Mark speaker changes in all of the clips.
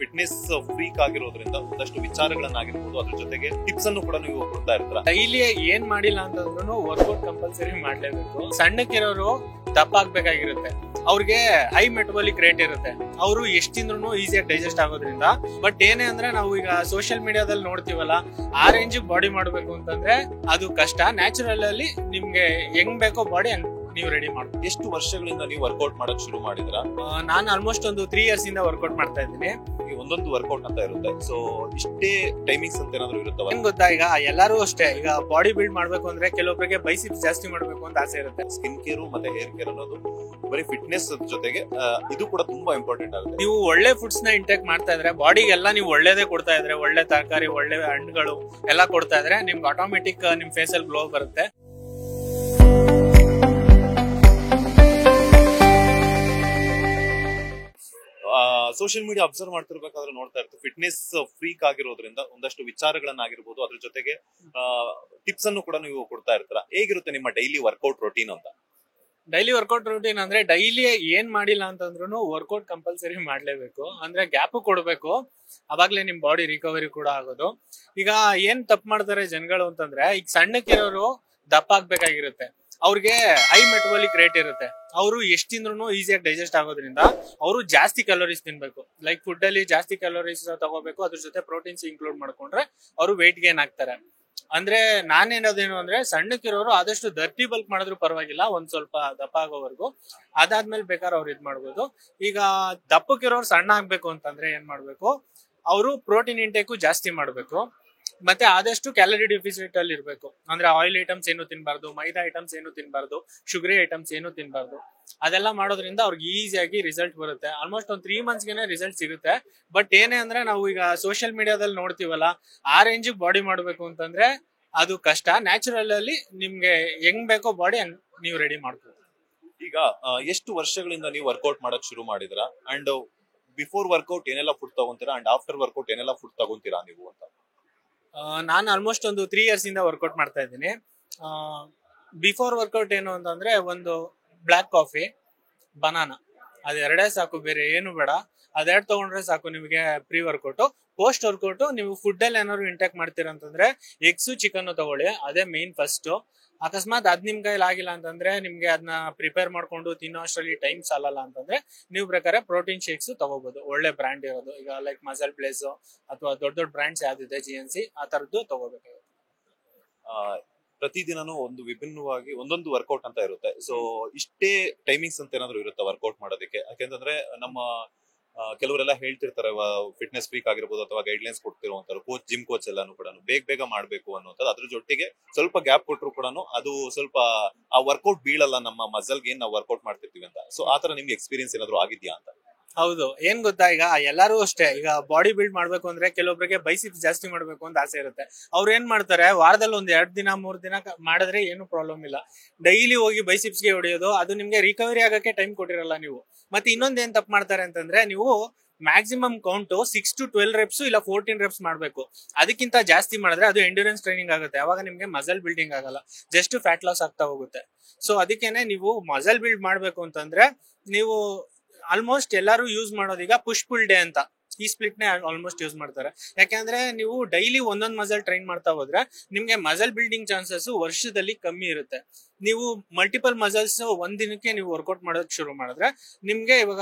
Speaker 1: Fitness freak ಆಗಿರೋದ್ರಿಂದ ಒಂದಷ್ಟು ವಿಚಾರಗಳನ್ನಾಗಿರ್ಬೋದು, ಅದ್ರ ಜೊತೆಗೆ ಟಿಪ್ಸ್ ಅನ್ನು ಕೂಡ ನೀವು ಕೊಡ್ತಾ ಇರ್ತೀರಾ.
Speaker 2: ಡೈಲಿ ಏನ್ ಮಾಡಿಲ್ಲ ಅಂತಂದ್ರು ವರ್ಕೌಟ್ ಕಂಪಲ್ಸರಿ ಮಾಡ್ಲೇಬೇಕು. ಸಣ್ಣಕ್ಕಿರೋರು ದಪ್ಪ ಆಗ್ಬೇಕಾಗಿರುತ್ತೆ, ಅವ್ರಿಗೆ ಹೈ ಮೆಟಬಾಲಿಕ್ ರೇಟ್ ಇರುತ್ತೆ, ಅವರು ಎಷ್ಟ್ ತಿಂದ್ರು ಈಸಿಯಾಗಿ ಡೈಜೆಸ್ಟ್ ಆಗೋದ್ರಿಂದ. ಬಟ್ ಏನೇ ಅಂದ್ರೆ ನಾವು ಈಗ ಸೋಷಿಯಲ್ ಮೀಡಿಯಾದಲ್ಲಿ ನೋಡ್ತೀವಲ್ಲ, ಆ ರೇಂಜ್ ಬಾಡಿ ಮಾಡ್ಬೇಕು ಅಂತಂದ್ರೆ ಅದು ಕಷ್ಟ. ನ್ಯಾಚುರಲ್ ಅಲ್ಲಿ ನಿಮ್ಗೆ ಹೆಂಗ್ ಬೇಕೋ ಬಾಡಿ ನೀವು ರೆಡಿ ಮಾಡ್ಬೋದು.
Speaker 1: ಎಷ್ಟು ವರ್ಷಗಳಿಂದ ನೀವು ವರ್ಕೌಟ್ ಮಾಡಕ್ ಶುರು ಮಾಡಿದ್ರ?
Speaker 2: ನಾನು ಆಲ್ಮೋಸ್ಟ್ ಒಂದು 3 years ಇಂದ ವರ್ಕೌಟ್ ಮಾಡ್ತಾ ಇದ್ದೀನಿ.
Speaker 1: ಒಂದೊಂದು ವರ್ಕೌಟ್ ಅಂತ ಇರುತ್ತೆ, ಸೊ ಇಷ್ಟೇ ಟೈಮಿಂಗ್ಸ್ ಅಂತ ಏನಾದ್ರು ಇರುತ್ತವ?
Speaker 2: ಏನ್ ಗೊತ್ತಾ, ಈಗ ಎಲ್ಲರೂ ಅಷ್ಟೇ, ಈಗ ಬಾಡಿ ಬಿಲ್ಡ್ ಮಾಡ್ಬೇಕು ಅಂದ್ರೆ ಕೆಲವೊಬ್ಬರಿಗೆ ಬೈಸಿಪ್ಸ್ ಜಾಸ್ತಿ ಮಾಡ್ಬೇಕು ಅಂತ ಆಸೆ ಇರುತ್ತೆ.
Speaker 1: ಸ್ಕಿನ್ ಕೇರ್ ಮತ್ತೆ ಹೇರ್ ಕೇರ್ ಅನ್ನೋದು ಬರೀ ಫಿಟ್ನೆಸ್ ಜೊತೆಗೆ ಇದು ಕೂಡ ತುಂಬಾ ಇಂಪಾರ್ಟೆಂಟ್ ಆಗುತ್ತೆ.
Speaker 2: ನೀವು ಒಳ್ಳೆ ಫುಡ್ಸ್ ನ ಇಂಟೇಕ್ ಮಾಡ್ತಾ ಇದ್ರೆ, ಬಾಡಿಗೆಲ್ಲ ನೀವು ಒಳ್ಳೇದೇ ಕೊಡ್ತಾ ಇದ್ರೆ, ಒಳ್ಳೆ ತರಕಾರಿ, ಒಳ್ಳೆ ಹಣ್ಣುಗಳು ಎಲ್ಲ ಕೊಡ್ತಾ ಇದ್ರೆ, ನಿಮ್ಗೆ ಆಟೋಮೆಟಿಕ್ ನಿಮ್ ಫೇಸ್ ಅಲ್ಲಿ ಗ್ಲೋ ಬರುತ್ತೆ.
Speaker 1: ಸೋಷಿಯಲ್ ಮೀಡಿಯಾ ಅಬ್ಸರ್ವ್ ಮಾಡ್ತಿರ್ಬೇಕಾದ್ರೆ ನೋಡ್ತಾ ಇರ್ತೀವಿ, ಫಿಟ್ನೆಸ್ ಫ್ರೀಕ್ ಆಗಿರೋದ್ರಿಂದ ಒಂದಷ್ಟು ವಿಚಾರಗಳನ್ನಾಗಿರ್ಬೋದು, ಅದ್ರ ಜೊತೆಗೆ ಟಿಪ್ಸ್ ಅನ್ನು ಕೂಡ ನೀವು ಕೊಡ್ತಾ ಇರ್ತೀರಾ. ಹೇಗಿರುತ್ತೆ ನಿಮ್ಮ ಡೈಲಿ ವರ್ಕೌಟ್ ರೊಟೀನ್ ಅಂತ?
Speaker 2: ಡೈಲಿ ವರ್ಕೌಟ್ ರೂಟೀನ್ ಅಂದ್ರೆ ಡೈಲಿ ಏನ್ ಮಾಡಿಲ್ಲ ಅಂತಂದ್ರು ವರ್ಕೌಟ್ ಕಂಪಲ್ಸರಿ ಮಾಡ್ಲೇಬೇಕು. ಅಂದ್ರೆ ಗ್ಯಾಪ್ ಕೊಡ್ಬೇಕು, ಅವಾಗ್ಲೇ ನಿಮ್ ಬಾಡಿ ರಿಕವರಿ ಕೂಡ ಆಗೋದು. ಈಗ ಏನ್ ತಪ್ಪು ಮಾಡ್ತಾರೆ ಜನಗಳು ಅಂತಂದ್ರೆ, ಈಗ ಸಣ್ಣಕ್ಕಿರೋರು ದಪ್ಪ ಆಗ್ಬೇಕಾಗಿರುತ್ತೆ, ಅವ್ರಿಗೆ ಹೈ ಮೆಟಬಾಲಿಕ್ ರೇಟ್ ಇರುತ್ತೆ, ಅವರು ಎಷ್ಟ್ ತಿಂದ್ರು ಈಸಿಯಾಗಿ ಡೈಜೆಸ್ಟ್ ಆಗೋದ್ರಿಂದ ಅವರು ಜಾಸ್ತಿ ಕ್ಯಾಲೋರೀಸ್ ತಿನ್ಬೇಕು. ಲೈಕ್ ಫುಡ್ ಅಲ್ಲಿ ಜಾಸ್ತಿ ಕ್ಯಾಲೋರೀಸ್ ತಗೋಬೇಕು, ಅದ್ರ ಜೊತೆ ಪ್ರೋಟೀನ್ಸ್ ಇನ್ಕ್ಲೂಡ್ ಮಾಡ್ಕೊಂಡ್ರೆ ಅವರು ವೇಟ್ ಗೇನ್ ಆಗ್ತಾರೆ. ಅಂದ್ರೆ ನಾನೇನೋದೇನು ಅಂದ್ರೆ, ಸಣ್ಣಕ್ಕಿರೋರು ಆದಷ್ಟು ದರ್ಟಿ ಬಲ್ಕ್ ಮಾಡಿದ್ರು ಪರವಾಗಿಲ್ಲ, ಒಂದ್ ಸ್ವಲ್ಪ ದಪ್ಪ ಆಗೋವರೆಗೂ. ಅದಾದ್ಮೇಲೆ ಬೇಕಾದ್ರೆ ಅವ್ರು ಇದ್ ಮಾಡ್ಬೋದು. ಈಗ ದಪ್ಪಕ್ಕಿರೋರು ಸಣ್ಣ ಆಗ್ಬೇಕು ಅಂತಂದ್ರೆ ಏನ್ ಮಾಡ್ಬೇಕು, ಅವರು ಪ್ರೋಟೀನ್ ಇಂಟೇಕು ಜಾಸ್ತಿ ಮಾಡ್ಬೇಕು, ಮತ್ತೆ ಆದಷ್ಟು ಕ್ಯಾಲರಿ ಡಿಫಿಸಿಟ್ ಅಲ್ಲಿ ಇರ್ಬೇಕು. ಅಂದ್ರೆ ಆಯಿಲ್ ಐಟಮ್ಸ್ ಏನು ತಿನ್ಬಾರ್ದು, ಮೈದಾ ಐಟಮ್ಸ್ ಏನು ತಿನ್ಬಾರ್ದು, ಶುಗರಿ ಐಟಮ್ಸ್ ಏನು ತಿನ್ಬಾರ್ದು. ಅದೆಲ್ಲ ಮಾಡೋದ್ರಿಂದ ಅವ್ರಿಗೆ ಈಸಿಯಾಗಿ ರಿಸಲ್ಟ್ ಬರುತ್ತೆ. ಆಲ್ಮೋಸ್ಟ್ ಒಂದು 3 months ಗೆನೆ ರಿಸಲ್ಟ್ ಸಿಗುತ್ತೆ. ಬಟ್ ಏನೇ ಅಂದ್ರೆ ನಾವು ಈಗ ಸೋಷಿಯಲ್ ಮೀಡಿಯಾದಲ್ಲಿ ನೋಡ್ತೀವಲ್ಲ, ಆ ರೇಂಜ್ ಬಾಡಿ ಮಾಡ್ಬೇಕು ಅಂತಂದ್ರೆ ಅದು ಕಷ್ಟ. ನ್ಯಾಚುರಲ್ ಅಲ್ಲಿ ನಿಮ್ಗೆ ಹೆಂಗ್ ಬೇಕೋ ಬಾಡಿ ನೀವು ರೆಡಿ ಮಾಡ್ಬೋದು.
Speaker 1: ಈಗ ಎಷ್ಟು ವರ್ಷಗಳಿಂದ ನೀವು ವರ್ಕೌಟ್ ಮಾಡಕ್ ಶುರು ಮಾಡಿದ್ರ? ಅಂಡ್ ಬಿಫೋರ್ ವರ್ಕೌಟ್ ಏನೆಲ್ಲ ಫುಡ್ ತಗೊಂತೀರಾ, ಅಂಡ್ ಆಫ್ಟರ್ ವರ್ಕೌಟ್ ಏನೆಲ್ಲ ಫುಡ್ ತಗೊಂತೀರಾ ನೀವು ಅಂತ?
Speaker 2: ನಾನು ಆಲ್ಮೋಸ್ಟ್ ಒಂದು 3 years ಇಂದ ವರ್ಕೌಟ್ ಮಾಡ್ತಾ ಇದ್ದೀನಿ. ಬಿಫೋರ್ ವರ್ಕೌಟ್ ಏನು ಅಂತಂದ್ರೆ, ಒಂದು ಬ್ಲಾಕ್ ಕಾಫಿ, ಬನಾನಾ, ಅದೆರಡೇ ಸಾಕು, ಬೇರೆ ಏನು ಬೇಡ. ಅದೆರಡು ತಗೊಂಡ್ರೆ ಸಾಕು ನಿಮಗೆ ಪ್ರೀ ವರ್ಕೌಟ್. ಪೋಸ್ಟ್ ವರ್ಕೌಟ್ ನೀವು ಫುಡ್ ಅಲ್ಲಿ ಏನಾದ್ರು ಇಂಟೇಕ್ ಮಾಡ್ತೀರಾ ಅಂತಂದ್ರೆ ಎಗ್ಸು ಚಿಕನ್ ತಗೊಳ್ಳಿ, ಅದೇ ಮೇನ್ ಫಸ್ಟ್. ಅಕಸ್ಮಾತ್ ಅದ್ ನಿಮ್ ಕೈಲಿ ಆಗಿಲ್ಲ ಅಂತಂದ್ರೆ, ನಿಮ್ಗೆ ಅದನ್ನ ಪ್ರಿಪೇರ್ ಮಾಡ್ಕೊಂಡು ತಿನ್ನೋ ಅಷ್ಟರಲ್ಲಿ ಟೈಮ್ ಸಾಲಲ್ಲ ಅಂತಂದ್ರೆ ನೀವು ಬೇಕಾದ್ರೆ ಪ್ರೋಟೀನ್ ಶೇಕ್ಸ್ ತಗೋಬಹುದು, ಒಳ್ಳೆ ಬ್ರ್ಯಾಂಡ್ ಇರೋದು. ಈಗ ಲೈಕ್ ಮಸಲ್ ಪ್ಲೇಸ್ ಅಥವಾ ದೊಡ್ಡ ದೊಡ್ಡ ಬ್ರ್ಯಾಂಡ್ಸ್ ಯಾವ್ದಿದೆ, GNC, ಆ ತರದ್ದು ತಗೋಬೇಕಾಗುತ್ತೆ.
Speaker 1: ಪ್ರತಿದಿನನೂ ಒಂದು ವಿಭಿನ್ನವಾಗಿ ಒಂದೊಂದು ವರ್ಕೌಟ್ ಅಂತ ಇರುತ್ತೆ, ಸೊ ಇಷ್ಟೇ ಟೈಮಿಂಗ್ಸ್ ಅಂತ ಏನಾದ್ರು ಇರುತ್ತೆ ವರ್ಕೌಟ್ ಮಾಡೋದಕ್ಕೆ? ಯಾಕೆಂತಂದ್ರೆ ನಮ್ಮ ಕೆಲವರೆಲ್ಲ ಹೇಳ್ತಿರ್ತಾರೆ, ಫಿಟ್ನೆಸ್ ಫ್ರೀಕ್ ಆಗಿರ್ಬೋದು ಅಥವಾ ಗೈಡ್ಲೈನ್ಸ್ ಕೊಡ್ತಿರುವಂತರು ಕೋಚ್, ಜಿಮ್ ಕೋಚ್ ಎಲ್ಲಾನು ಕೂಡ ಬೇಗ ಮಾಡ್ಬೇಕು ಅನ್ನೋದು. ಅದ್ರ ಜೊತೆಗೆ ಸ್ವಲ್ಪ ಗ್ಯಾಪ್ ಕೊಟ್ಟರು ಕೂಡ ಅದು ಸ್ವಲ್ಪ ಆ ವರ್ಕೌಟ್ ಬೀಳಲ್ಲ ನಮ್ಮ ಮಸಲ್ಗೆ ಏನ್ ನಾವು ವರ್ಕೌಟ್ ಮಾಡ್ತಿರ್ತೀವಿ ಅಂತ. ಸೊ ಆತರ ನಿಮ್ಗೆ ಎಕ್ಸ್ಪೀರಿಯನ್ಸ್ ಏನಾದ್ರು ಆಗಿದ್ಯಾ ಅಂತ?
Speaker 2: ಹೌದು. ಏನ್ ಗೊತ್ತಾ, ಈಗ ಎಲ್ಲರೂ ಅಷ್ಟೇ, ಈಗ ಬಾಡಿ ಬಿಲ್ಡ್ ಮಾಡ್ಬೇಕು ಅಂದ್ರೆ ಕೆಲವೊಬ್ಬರಿಗೆ ಬೈಸಿಪ್ಸ್ ಜಾಸ್ತಿ ಮಾಡ್ಬೇಕು ಅಂತ ಆಸೆ ಇರುತ್ತೆ. ಅವ್ರು ಏನ್ ಮಾಡ್ತಾರೆ, ವಾರದಲ್ಲಿ ಒಂದ್ 2 ದಿನ 3 ದಿನ ಮಾಡಿದ್ರೆ ಏನು ಪ್ರಾಬ್ಲಮ್ ಇಲ್ಲ. ಡೈಲಿ ಹೋಗಿ ಬೈಸಿಪ್ಸ್ಗೆ ಹೊಡೆಯೋದು, ಅದು ನಿಮ್ಗೆ ರಿಕವರಿ ಆಗಕ್ಕೆ ಟೈಮ್ ಕೊಟ್ಟಿರಲ್ಲ ನೀವು. ಮತ್ತೆ ಇನ್ನೊಂದ್ ಏನ್ ತಪ್ಪು ಮಾಡ್ತಾರೆ ಅಂತಂದ್ರೆ, ನೀವು ಮ್ಯಾಕ್ಸಿಮಮ್ ಕೌಂಟ್ 6 to 12 reps ಇಲ್ಲ 14 reps ಮಾಡ್ಬೇಕು. ಅದಕ್ಕಿಂತ ಜಾಸ್ತಿ ಮಾಡಿದ್ರೆ ಅದು ಎಂಡ್ಯೂರೆನ್ಸ್ ಟ್ರೈನಿಂಗ್ ಆಗುತ್ತೆ, ಅವಾಗ ನಿಮ್ಗೆ ಮಸಲ್ ಬಿಲ್ಡಿಂಗ್ ಆಗಲ್ಲ, ಜಸ್ಟ್ ಫ್ಯಾಟ್ ಲಾಸ್ ಆಗ್ತಾ ಹೋಗುತ್ತೆ. ಸೊ ಅದಕ್ಕೇನೆ ನೀವು ಮಸಲ್ ಬಿಲ್ಡ್ ಮಾಡ್ಬೇಕು ಅಂತಂದ್ರೆ, ನೀವು ಆಲ್ಮೋಸ್ಟ್ ಎಲ್ಲರೂ ಯೂಸ್ ಮಾಡೋದೀಗ ಪುಷ್ ಪುಲ್ ಡೇ ಅಂತ, ಈ ಸ್ಪ್ಲಿಟ್ ನೇ ಆಲ್ಮೋಸ್ಟ್ ಯೂಸ್ ಮಾಡ್ತಾರೆ. ಯಾಕಂದ್ರೆ ನೀವು ಡೈಲಿ ಒಂದೊಂದ್ ಮಸಲ್ ಟ್ರೈನ್ ಮಾಡ್ತಾ ಹೋದ್ರೆ ನಿಮ್ಗೆ ಮಸಲ್ ಬಿಲ್ಡಿಂಗ್ ಚಾನ್ಸಸ್ ವರ್ಷದಲ್ಲಿ ಕಮ್ಮಿ ಇರುತ್ತೆ. ನೀವು ಮಲ್ಟಿಪಲ್ ಮಸಲ್ಸ್ ಒಂದ್ ದಿನಕ್ಕೆ ನೀವು ವರ್ಕೌಟ್ ಮಾಡೋದಕ್ಕೆ ಶುರು ಮಾಡಿದ್ರೆ, ನಿಮ್ಗೆ ಇವಾಗ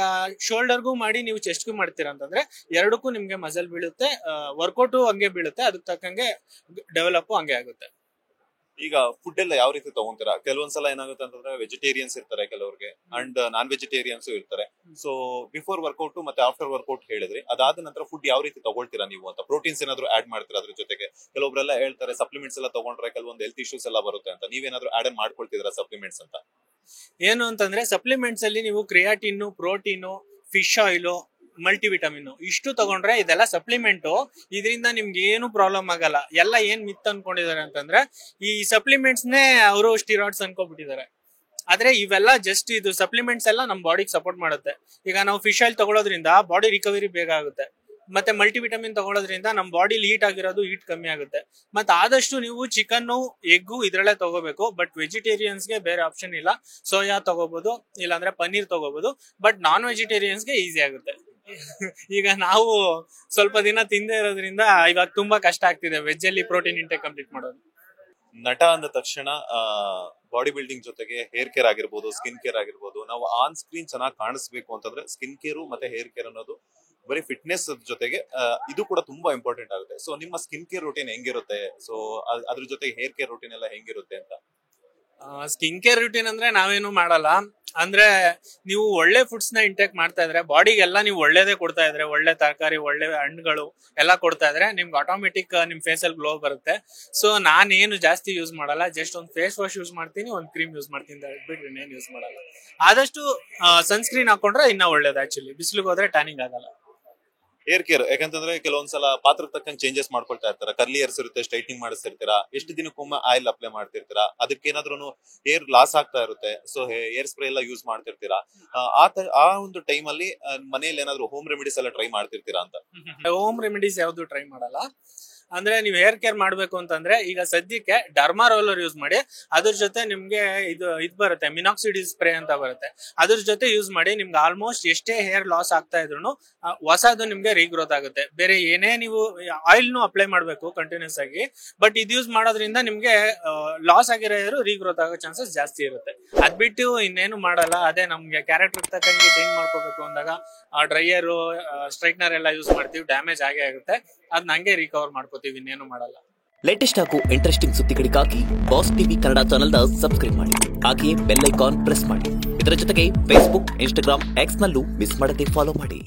Speaker 2: ಶೋಲ್ಡರ್ಗೂ ಮಾಡಿ ನೀವು ಚೆಸ್ಟ್ಗೂ ಮಾಡ್ತೀರಾ ಅಂತಂದ್ರೆ ಎರಡಕ್ಕೂ ನಿಮ್ಗೆ ಮಸಲ್ ಬೀಳುತ್ತೆ, ವರ್ಕೌಟು ಹಂಗೆ ಬೀಳುತ್ತೆ, ಅದಕ್ಕೆ ತಕ್ಕಂಗೆ ಡೆವಲಪ್ ಹಂಗೆ ಆಗುತ್ತೆ.
Speaker 1: ಈಗ ಫುಡ್ ಎಲ್ಲ ಯಾವ ರೀತಿ ತಗೊಂತೀರಾ? ಕೆಲವೊಂದ್ಸಲ ಏನಾಗುತ್ತೆ ಅಂತಂದ್ರೆ ವೆಜಿಟೇರಿಯನ್ಸ್ ಇರ್ತಾರೆ ಕೆಲವರಿಗೆ, ಅಂಡ್ ನಾನ್ ವೆಜಿಟೇರಿಯನ್ಸ್ ಇರ್ತಾರೆ. ಸೊ ಬಿಫೋರ್ ವರ್ಕೌಟ್ ಮತ್ತೆ ಆಫ್ಟರ್ ವರ್ಕೌಟ್ ಹೇಳಿದ್ರಿ, ಅದಾದ ನಂತರ ಫುಡ್ ಯಾವ ರೀತಿ ತಗೊಳ್ತೀರಾ ನೀವು ಅಂತ? ಪ್ರೋಟೀನ್ಸ್ ಏನಾದ್ರು ಆಡ್ ಮಾಡ್ತೀರಾ ಅದ್ರ ಜೊತೆಗೆ? ಕೆಲವೊಬ್ರೆಲ್ಲ ಹೇಳ್ತಾರೆ ಸಪ್ಲಿಮೆಂಟ್ಸ್ ಎಲ್ಲ ತಗೊಂಡ್ರೆ ಕೆಲವೊಂದು ಹೆಲ್ತ್ ಇಶ್ಯೂಸ್ ಎಲ್ಲ ಬರುತ್ತೆ ಅಂತ, ನೀವೇನಾದ್ರು ಆಡ್ ಮಾಡ್ಕೊಳ್ತಿದ್ರ ಸಪ್ಲಿಮೆಂಟ್ಸ್ ಅಂತ?
Speaker 2: ಏನು ಅಂತಂದ್ರೆ, ಸಪ್ಲಿಮೆಂಟ್ಸ್ ಅಲ್ಲಿ ನೀವು creatine, protein, fish oil, multivitamin ಇಷ್ಟು ತಗೊಂಡ್ರೆ ಇದೆಲ್ಲ ಸಪ್ಲಿಮೆಂಟ್. ಇದರಿಂದ ನಿಮ್ಗೆ ಏನು ಪ್ರಾಬ್ಲಮ್ ಆಗಲ್ಲ. ಎಲ್ಲ ಏನ್ ಮಿತ್ ಅನ್ಕೊಂಡಿದ್ದಾರೆ ಅಂತಂದ್ರೆ, ಈ ಸಪ್ಲಿಮೆಂಟ್ಸ್ ನೇ ಅವರು ಸ್ಟಿರಾಯ್ಡ್ಸ್ ಅನ್ಕೋಬಿಟ್ಟಿದ್ದಾರೆ. ಆದ್ರೆ ಇವೆಲ್ಲ ಜಸ್ಟ್ ಇದು ಸಪ್ಲಿಮೆಂಟ್ಸ್ ಎಲ್ಲ ನಮ್ ಬಾಡಿಗೆ ಸಪೋರ್ಟ್ ಮಾಡುತ್ತೆ. ಈಗ ನಾವು ಫಿಶ್ ಆಯಿಲ್ ತಗೊಳ್ಳೋದ್ರಿಂದ ಬಾಡಿ ರಿಕವರಿ ಬೇಗ ಆಗುತ್ತೆ, ಮತ್ತೆ ಮಲ್ಟಿವಿಟಮಿನ್ ತಗೊಳ್ಳೋದ್ರಿಂದ ನಮ್ ಬಾಡಿಲಿ ಹೀಟ್ ಆಗಿರೋದು ಹೀಟ್ ಕಮ್ಮಿ ಆಗುತ್ತೆ. ಮತ್ತೆ ಆದಷ್ಟು ನೀವು ಚಿಕನ್, ಎಗ್ಗು ಇದ್ರಲ್ಲೇ ತಗೋಬೇಕು. ಬಟ್ ವೆಜಿಟೇರಿಯನ್ಸ್ಗೆ ಬೇರೆ ಆಪ್ಷನ್ ಇಲ್ಲ, ಸೋಯಾ ತಗೋಬಹುದು, ಇಲ್ಲಾಂದ್ರೆ ಪನ್ನೀರ್ ತಗೋಬಹುದು. ಬಟ್ ನಾನ್ ವೆಜಿಟೇರಿಯನ್ಸ್ಗೆ ಈಸಿ ಆಗುತ್ತೆ. ಈಗ ನಾವು ಸ್ವಲ್ಪ ದಿನ ತಿಂದೇ ಇರೋದ್ರಿಂದ ಇವಾಗ ತುಂಬಾ ಕಷ್ಟ ಆಗ್ತಿದೆ ವೆಜ್ ಅಲ್ಲಿ ಪ್ರೋಟೀನ್ ಇಂಟೇಕ್ ಕಂಪ್ಲೀಟ್ ಮಾಡೋದು.
Speaker 1: ನಟ ಅಂದ ತಕ್ಷಣ ಬಾಡಿ ಬಿಲ್ಡಿಂಗ್ ಜೊತೆಗೆ ಹೇರ್ ಕೇರ್ ಆಗಿರ್ಬೋದು, ಸ್ಕಿನ್ ಕೇರ್ ಆಗಿರ್ಬೋದು. ನಾವು ಆನ್ ಸ್ಕ್ರೀನ್ ಚೆನ್ನಾಗಿ ಕಾಣಿಸ್ಬೇಕು ಅಂತಂದ್ರೆ ಸ್ಕಿನ್ ಕೇರು ಮತ್ತೆ ಹೇರ್ ಕೇರ್ ಅನ್ನೋದು ಬರೀ ಫಿಟ್ನೆಸ್ ಜೊತೆಗೆ ಇದು ಕೂಡ ತುಂಬಾ ಇಂಪಾರ್ಟೆಂಟ್ ಆಗುತ್ತೆ. ಸೊ ನಿಮ್ಮ ಸ್ಕಿನ್ ಕೇರ್ ರೂಟೀನ್ ಹೆಂಗಿರುತ್ತೆ, ಸೊ ಅದ್ರ ಜೊತೆಗೆ ಹೇರ್ ಕೇರ್ ರೂಟೀನ್ ಎಲ್ಲ ಹೆಂಗಿರುತ್ತೆ ಅಂತ?
Speaker 2: ಸ್ಕಿನ್ ಕೇರ್ ರೂಟೀನ್ ಅಂದ್ರೆ ನಾವೇನು ಮಾಡಲ್ಲ. ಅಂದ್ರೆ ನೀವು ಒಳ್ಳೆ ಫುಡ್ಸ್ ನ ಇಂಟೇಕ್ ಮಾಡ್ತಾ ಇದ್ರೆ, ಬಾಡಿಗೆಲ್ಲ ನೀವು ಒಳ್ಳೇದೇ ಕೊಡ್ತಾ ಇದ್ರೆ, ಒಳ್ಳೆ ತರಕಾರಿ, ಒಳ್ಳೆ ಹಣ್ಣುಗಳು ಎಲ್ಲ ಕೊಡ್ತಾ ಇದ್ರೆ ನಿಮ್ಗೆ ಆಟೋಮೆಟಿಕ್ ನಿಮ್ ಫೇಸ್ ಅಲ್ಲಿ ಗ್ಲೋ ಬರುತ್ತೆ. ಸೊ ನಾನೇನು ಜಾಸ್ತಿ ಯೂಸ್ ಮಾಡಲ್ಲ, ಜಸ್ಟ್ ಒಂದು ಫೇಸ್ ವಾಶ್ ಯೂಸ್ ಮಾಡ್ತೀನಿ, ಒಂದು ಕ್ರೀಮ್ ಯೂಸ್ ಮಾಡ್ತೀನಿ, ಬಿಟ್ರೆ ಇನ್ನೇನು ಯೂಸ್ ಮಾಡಲ್ಲ. ಆದಷ್ಟು ಸನ್ಸ್ಕ್ರೀನ್ ಹಾಕೊಂಡ್ರೆ ಇನ್ನ ಒಳ್ಳೇದು. ಆಕ್ಚುಲಿ ಬಿಸಿಲಿಗೆ ಹೋದ್ರೆ ಟ್ಯಾನಿಂಗ್ ಆಗಲ್ಲ.
Speaker 1: ಹೇರ್ ಕೇರ್ ಯಾಕಂತಂದ್ರೆ ಕೆಲವೊಂದ್ಸಲ ಪಾತ್ರಕ್ಕೆ ತಕ್ಕಂಗೆ ಚೇಂಜಸ್ ಮಾಡ್ಕೊಳ್ತಾ ಇರ್ತಾರೆ. ಕರ್ಲಿ ಹೇರ್ಸ್ ಇರುತ್ತೆ, ಸ್ಟ್ರೈಟ್ನಿಂಗ್ ಮಾಡಿಸ್ತಿರ್ತೀರಾ, ಎಷ್ಟು ದಿನಕ್ಕೊಮ್ಮೆ ಆಯಿಲ್ ಅಪ್ಲೈ ಮಾಡ್ತಿರ್ತೀರಾ, ಅದಕ್ಕೆ ಏನಾದ್ರೂ ಹೇರ್ ಲಾಸ್ ಆಗ್ತಾ ಇರುತ್ತೆ, ಸೊ ಹೇರ್ ಸ್ಪ್ರೇ ಎಲ್ಲ ಯೂಸ್ ಮಾಡ್ತಿರ್ತೀರಾ. ಆ ಒಂದು ಟೈಮ್ ಅಲ್ಲಿ ಮನೇಲಿ ಏನಾದ್ರು ಹೋಮ್ ರೆಮಿಡೀಸ್ ಎಲ್ಲ ಟ್ರೈ ಮಾಡ್ತಿರ್ತೀರಾ ಅಂತ?
Speaker 2: ಹೋಮ್ ರೆಮಿಡೀಸ್ ಯಾವ್ದು ಟ್ರೈ ಮಾಡಲ್ಲ. ಅಂದ್ರೆ ನೀವು ಹೇರ್ ಕೇರ್ ಮಾಡ್ಬೇಕು ಅಂತಂದ್ರೆ ಈಗ ಸದ್ಯಕ್ಕೆ ಡರ್ಮಾ ರೋಲರ್ ಯೂಸ್ ಮಾಡಿ, ಅದ್ರ ಜೊತೆ ನಿಮ್ಗೆ ಇದು ಬರುತ್ತೆ, ಮಿನಾಕ್ಸಿಡಿಲ್ ಸ್ಪ್ರೇ ಅಂತ ಬರುತ್ತೆ, ಅದ್ರ ಜೊತೆ ಯೂಸ್ ಮಾಡಿ. ನಿಮ್ಗೆ ಆಲ್ಮೋಸ್ಟ್ ಎಷ್ಟೇ ಹೇರ್ ಲಾಸ್ ಆಗ್ತಾ ಇದ್ರು ಹೊಸದು ನಿಮ್ಗೆ ರೀಗ್ರೋತ್ ಆಗುತ್ತೆ. ಬೇರೆ ಏನೇ ನೀವು ಆಯಿಲ್ನು ಅಪ್ಲೈ ಮಾಡ್ಬೇಕು ಕಂಟಿನ್ಯೂಸ್ ಆಗಿ, ಬಟ್ ಇದು ಯೂಸ್ ಮಾಡೋದ್ರಿಂದ ನಿಮ್ಗೆ ಲಾಸ್ ಆಗಿರೋ ಹೇರ್ ರೀಗ್ರೋತ್ ಆಗೋ ಚಾನ್ಸಸ್ ಜಾಸ್ತಿ ಇರುತ್ತೆ. ಅದ್ ಬಿಟ್ಟು ಇನ್ನೇನು ಮಾಡಲ್ಲ. ಅದೇ ನಮ್ಗೆ ಕ್ಯಾರೆಕ್ಟರ್ ತಕ್ಕಂಗೆ ಚೇಂಜ್ ಮಾಡ್ಕೋಬೇಕು ಅಂದಾಗ ಡ್ರೈಯರ್, ಸ್ಟ್ರೈಟ್ನರ್ ಎಲ್ಲ ಯೂಸ್ ಮಾಡ್ತೀವಿ, ಡ್ಯಾಮೇಜ್ ಆಗೇ ಆಗುತ್ತೆ, ಅದ್ ನಂಗೆ ರಿಕವರ್ ಮಾಡ್ಕೋತೀವಿ, ಇನ್ನೇನು ಮಾಡಲ್ಲ.
Speaker 3: ಲೇಟೆಸ್ಟ್ ಹಾಗೂ ಇಂಟ್ರೆಸ್ಟಿಂಗ್ ಸುದ್ದಿಗಳಿಗಾಗಿ ಬಾಸ್ ಟಿವಿ ಕನ್ನಡ ಚಾನೆಲ್ನ ಸಬ್ಸ್ಕ್ರೈಬ್ ಮಾಡಿ, ಹಾಗೆಯೇ ಬೆಲ್ ಐಕಾನ್ ಪ್ರೆಸ್ ಮಾಡಿ. ಇದರ ಜೊತೆಗೆ ಫೇಸ್ಬುಕ್, ಇನ್ಸ್ಟಾಗ್ರಾಮ್, ಎಕ್ಸ್ ನಲ್ಲೂ ಮಿಸ್ ಮಾಡದೆ ಫಾಲೋ ಮಾಡಿ.